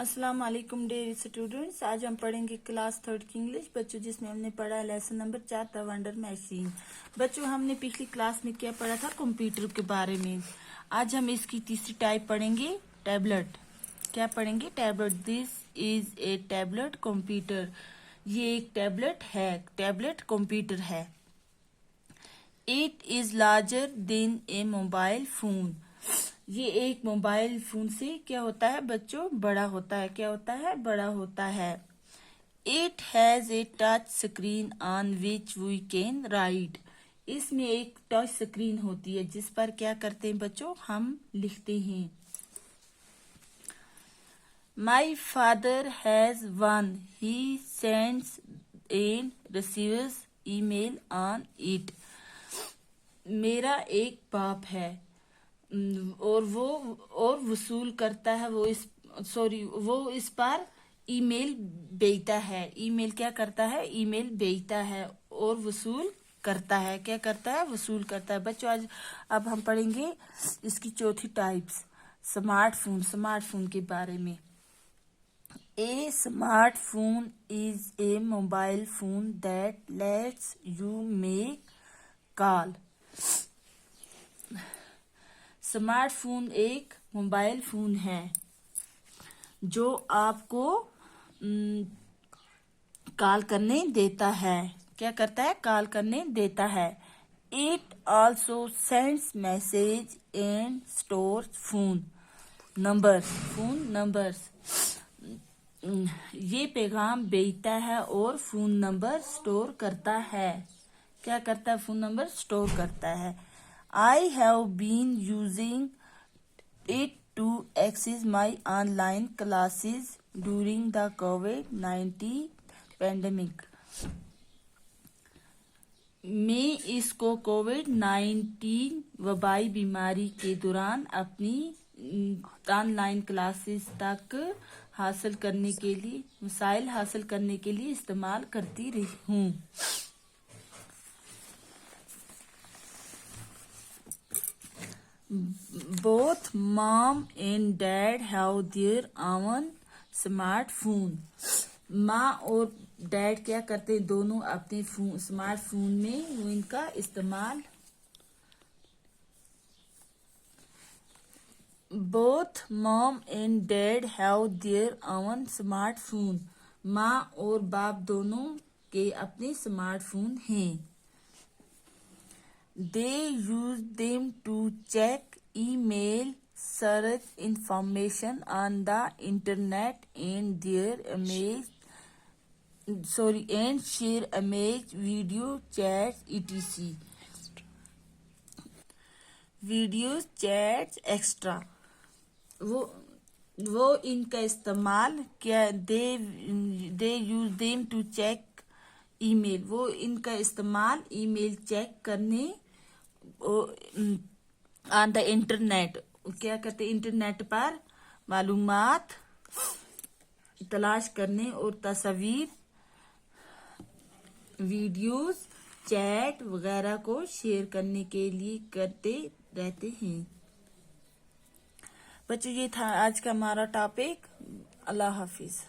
अस्सलाम वालेकुम dear students. आज हम पढ़ेंगे क्लास 3 की इंग्लिश बच्चों, जिसमें हमने पढ़ा है lesson number 4 the wonder machine. बच्चों, हमने पिछली क्लास में क्या पढ़ा था? कंप्यूटर के बारे में। आज हम इसकी तीसरी टाइप पढ़ेंगे, टैबलेट। क्या पढ़ेंगे? Tablet. This is a tablet computer. ये एक टैबलेट है, टैबलेट कंप्यूटर है। It is larger than A mobile phone. ये एक मोबाइल फोन से क्या होता है बच्चों? बड़ा होता है। क्या होता है? बड़ा होता है। It has a touch screen on which we can write. इसमें एक टच स्क्रीन होती है जिस पर क्या करते हैं बच्चों? हम लिखते हैं। My father has one. He sends and receives email on it. मेरा एक बाप है और वसूल करता है वो इस पर ईमेल भेजता है। ईमेल क्या करता है? ईमेल भेजता है और वसूल करता है। क्या करता है? वसूल करता है। बच्चों, आज अब हम पढ़ेंगे इसकी चौथी टाइप्स, स्मार्टफोन। स्मार्टफोन के बारे में। A smartphone is a mobile phone that lets you make call. Smartphone एक मोबाइल फोन है जो आपको कॉल करने देता है। क्या करता है? कॉल करने देता है। It also sends message and store phone numbers. ये पैगाम भेजता है और फोन नंबर स्टोर करता है। क्या करता है? फोन नंबर स्टोर करता है। I have been using it to access my online classes during the COVID-19 pandemic. मैं इसको कोविड-19 वबाई बीमारी के दौरान अपनी ऑनलाइन क्लासेस तक हासिल करने के लिए, मसाइल हासिल करने के लिए इस्तेमाल करती रही हूँ। Both mom and dad have their own smartphone. माँ और डैड क्या करते हैं? दोनों अपने स्मार्टफोन में वो इनका इस्तेमाल। Both mom and dad have their own smartphone. माँ और बाप दोनों के अपने स्मार्टफोन हैं। They use them to check email, search information on the internet, and share image, video, chats, etc. Videos, chats, extra. वो इनका इस्तेमाल क्या? They use them to check email. वो इनका इस्तेमाल ईमेल चेक करने ऑन द इंटरनेट। क्या करते? इंटरनेट पर मालूमात तलाश करने और तस्वीर, वीडियोस, चैट वगैरह को शेयर करने के लिए करते रहते हैं। बच्चों, ये था आज का हमारा टॉपिक। अल्लाह हाफिज।